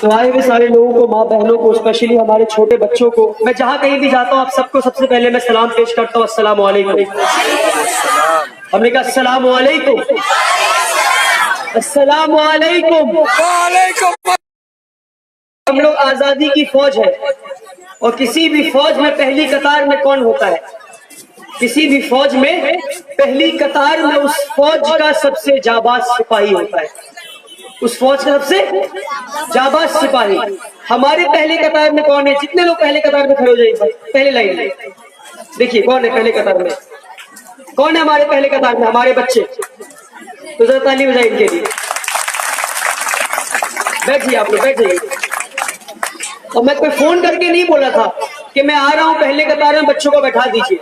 तो आए हुए सारे लोगों को, माँ बहनों को, स्पेशली हमारे छोटे बच्चों को, मैं जहाँ कहीं भी जाता हूँ आप सबको सबसे पहले मैं सलाम पेश करता हूँ, अस्सलामु अलैकुम। हमने कहा अस्सलामु अलैकुम, अस्सलामु अलैकुम। हम लोग आजादी की फौज है और किसी भी फौज में पहली कतार में कौन होता है? किसी भी फौज में पहली कतार में उस फौज का सबसे जाबाज सिपाही होता है, उस फौज का सबसे जाबाज सिपाही। हमारे पहले कतार में कौन है? जितने लोग पहले कतार में खड़े हो जाइए, पहले लाइन में देखिए कौन है पहले कतार में, कौन है हमारे पहले कतार में? हमारे बच्चे। तो जरा ताली बजाइए इनके लिए। बैठिए आप लोग, बैठिए। और मैं कोई फोन करके नहीं बोला था कि मैं आ रहा हूं पहले कतार में, बच्चों को बैठा दीजिए।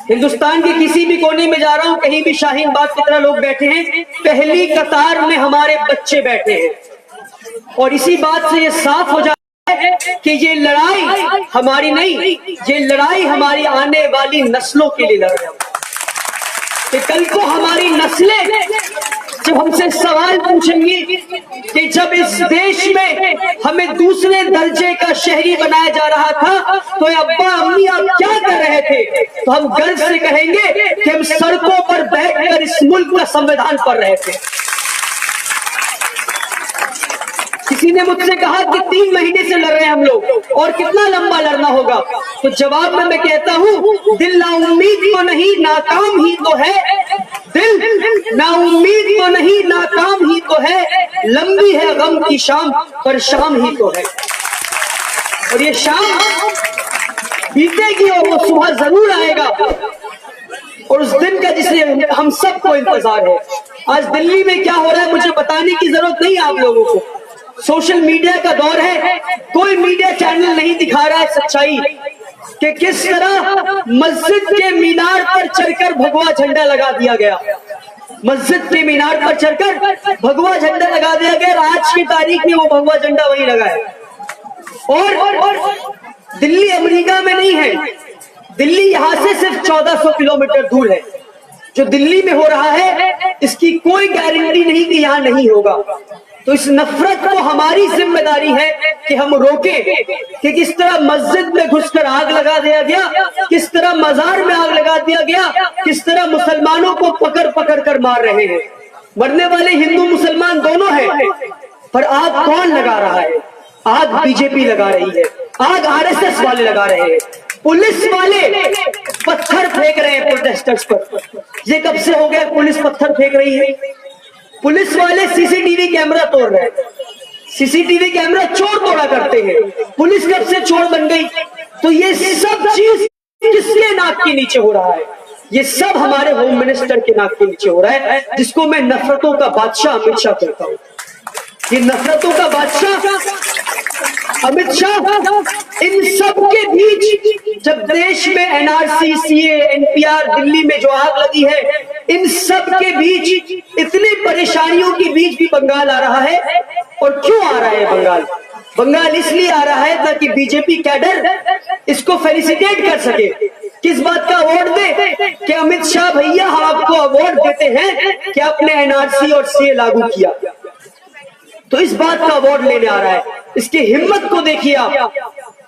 हिंदुस्तान के किसी भी कोने में जा रहा हूं, कहीं भी शाहीन बाग की तरह लोग बैठे हैं, पहली कतार में हमारे बच्चे बैठे हैं। और इसी बात से ये साफ हो जाता है कि ये लड़ाई हमारी नहीं, ये लड़ाई हमारी आने वाली नस्लों के लिए लड़ रहे हैं। कि कल को हमारी नस्लें जब हमसे सवाल पूछेंगी कि जब इस देश में हमें दूसरे दर्जे का शहरी बनाया जा रहा था तो अब्बा अम्मी आप क्या कर रहे थे, तो हम गर्व से कहेंगे कि हम सड़कों पर बैठकर इस मुल्क का संविधान पढ़ रहे थे। किसी ने मुझसे कहा कि 3 महीने से लड़ रहे हैं हम लोग और कितना लंबा लड़ना होगा, तो जवाब में मैं कहता हूं दिल ना उम्मीद तो नहीं नाकाम ही तो है, दिल ना उम्मीद तो नहीं नाकाम ही तो है, लंबी है गम की शाम पर शाम ही तो है। और ये शाम बीतेगी और वो सुबह जरूर आएगा, और उस दिन का जिसे हम सबको इंतजार है। आज दिल्ली में क्या हो रहा है मुझे बताने की जरूरत नहीं आप लोगों को, सोशल मीडिया का दौर है, कोई मीडिया चैनल नहीं दिखा रहा है सच्चाई कि किस तरह मस्जिद के मीनार पर चढ़कर भगवा झंडा लगा दिया गया, मस्जिद के मीनार पर चढ़कर भगवा झंडा लगा दिया गया। आज की तारीख में वो भगवा झंडा वहीं लगा है। और दिल्ली अमेरिका में नहीं है, दिल्ली यहां से सिर्फ 1400 किलोमीटर दूर है। जो दिल्ली में हो रहा है इसकी कोई गारंटी नहीं कि यहां नहीं होगा। तो इस नफरत को हमारी जिम्मेदारी है कि हम रोकें कि किस तरह मस्जिद में घुसकर आग लगा दिया गया, किस तरह मजार में आग लगा दिया गया, किस तरह मुसलमानों को पकड़ पकड़ कर मार रहे हैं। मरने वाले हिंदू मुसलमान दोनों हैं, पर आग कौन लगा रहा है? आग बीजेपी लगा रही है, आग आरएसएस वाले लगा रहे हैं, पुलिस वाले पत्थर फेंक रहे हैं प्रोटेस्टर्स पर। ये कब से हो गया पुलिस पत्थर फेंक रही है? पुलिस वाले सीसीटीवी कैमरा तोड़ रहे हैं, सीसीटीवी कैमरा चोर तोड़ा करते हैं, पुलिस कब से चोर बन गई? तो ये सब चीज किसके नाक के नीचे हो रहा है? ये सब हमारे होम मिनिस्टर के नाक के नीचे हो रहा है, जिसको मैं नफरतों का बादशाह अमित शाह कहता हूँ। ये नफरतों का बादशाह अमित शाह, इन सब के बीच जब देश में एनआरसी, सीए, एनपीआर, दिल्ली में जो आग लगी है, इन सब के बीच इतनी परेशानियों के बीच भी बंगाल आ रहा है। और क्यों आ रहा है बंगाल? बंगाल इसलिए आ रहा है ताकि बीजेपी कैडर इसको फेलिसिटेट कर सके। किस बात का अवार्ड दे कि अमित शाह भैया हम आपको अवार्ड देते हैं कि आपने एनआरसी और सीए लागू किया, तो इस बात का अवार्ड लेने आ रहा है। इसकी हिम्मत को देखिए आप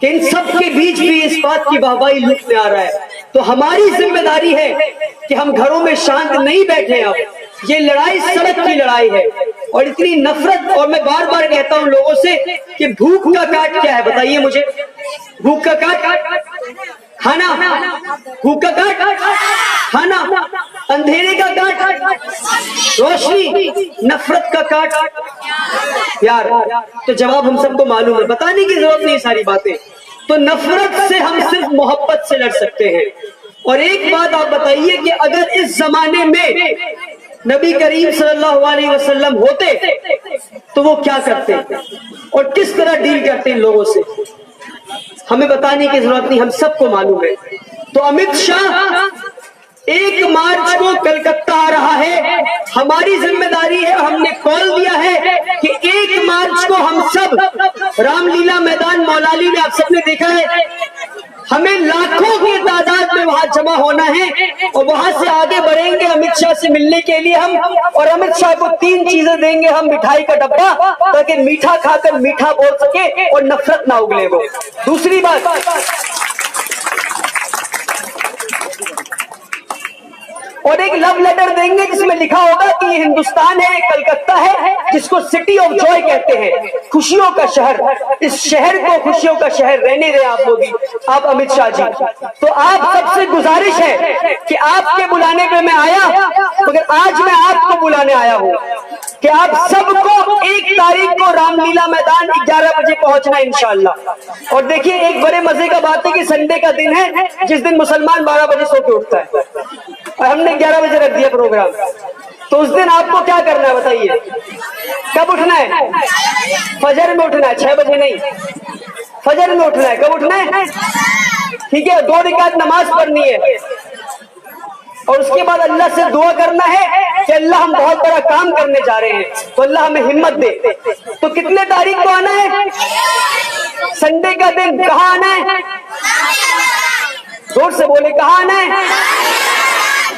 कि इन सब के बीच भी इस बात की वाहवाही लूटने आ रहा है। तो हमारी जिम्मेदारी है कि हम घरों में शांत नहीं बैठे। अब ये लड़ाई सड़क की लड़ाई है और इतनी नफरत, और मैं बार बार कहता हूं लोगों से कि भूख का काट क्या है बताइए मुझे? भूख का काट खाना, भूख का काट खाना, अंधेरे का काट रोशनी, नफरत का काट प्यार। तो जवाब हम सबको मालूम है, बताने की जरूरत नहीं सारी बातें। तो नफरत से हम सिर्फ मोहब्बत से लड़ सकते हैं। और एक बात आप बताइए कि अगर इस जमाने में नबी करीम सल्लल्लाहु अलैहि वसल्लम होते तो वो क्या करते और किस तरह डील करते इन लोगों से, हमें बताने की जरूरत नहीं, हम सबको मालूम है। तो अमित शाह 1 मार्च को कलकत्ता आ रहा है, हमारी जिम्मेदारी है, हमने कॉल दिया है कि 1 मार्च को हम सब रामलीला मैदान मौलाली में, आप सबने देखा है हमें लाखों की तादाद में वहां जमा होना है और वहां से आगे बढ़ेंगे अमित शाह से मिलने के लिए हम। और अमित शाह को 3 चीजें देंगे हम, मिठाई का डब्बा, ताकि मीठा खाकर मीठा बोल सके और नफरत ना उगले वो। दूसरी बात, और एक लव लेटर देंगे जिसमें लिखा होगा कि ये हिंदुस्तान है, कलकत्ता है, जिसको सिटी ऑफ जॉय कहते हैं, खुशियों का शहर। इस शहर को खुशियों का शहर रहने दें आप मोदी, आप अमित शाह जी। तो आप सबसे गुजारिश है कि आपके बुलाने पे मैं आया, मगर आज मैं आपको बुलाने आया हूं कि आप सबको 1 तारीख को रामलीला मैदान 11 बजे पहुंचना इंशाअल्लाह। और देखिए, एक बड़े मजे का बात है कि संडे का दिन है, जिस दिन मुसलमान 12 बजे सो के उठता है, और हमने 11 बजे रख दिया प्रोग्राम। तो उस दिन आपको क्या करना है बताइए? कब उठना है? फजर में उठना है, 6 बजे नहीं, फजर में उठना है। कब उठना है? ठीक है, 2 रकात नमाज पढ़नी है और उसके बाद अल्लाह से दुआ करना है कि अल्लाह हम बहुत बड़ा काम करने जा रहे हैं, तो अल्लाह हमें हिम्मत दे। तो कितने तारीख को आना है? संडे का दिन। कहाँ आना है? जोर से बोले, कहाँ आना है?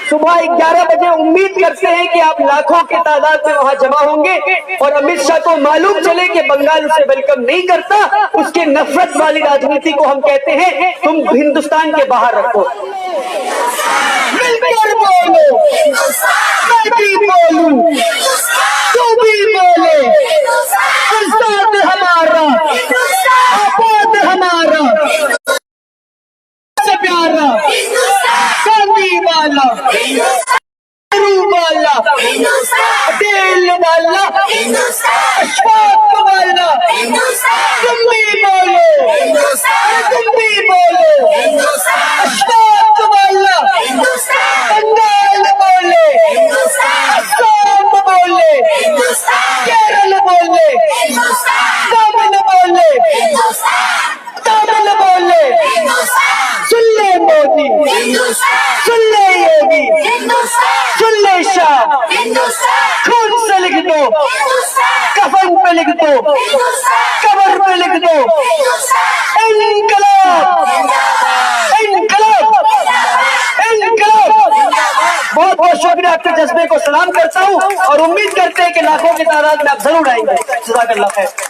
सुबह 11 बजे। उम्मीद करते हैं कि आप लाखों की तादाद में वहां जमा होंगे और अमित शाह को मालूम चले कि बंगाल उसे वेलकम नहीं करता, उसके नफरत वाली राजनीति को हम कहते हैं तुम हिंदुस्तान के बाहर रखो। मिलकर बोलो, मैं भी बोलूं, तू भी बोले, आजाद हमारा, आबाद हमारा, प्यारा, गांधी वाला, नेहरू वाला, पटेल वाला, अशफाक वाला, तुम भी बोलो, तुम भी बोलो, अशफाक वाला, बंगाल बोले, असम बोले, केरल बोले, तमिल बोले, तमिल बोले, सुन ले मोदी, सुन ले योगी, सुन ले शाह, खून से लिख दो, कफन पे लिख दो, कबर पे लिख दो, इनकलाब, इनकलाब, इनकलाब। बहुत बहुत शुक्रिया, आपके जज्बे को सलाम करता हूँ और उम्मीद करते हैं कि लाखों की तादाद में आप जरूर आएंगे। जज़ाकल्लाह खैर।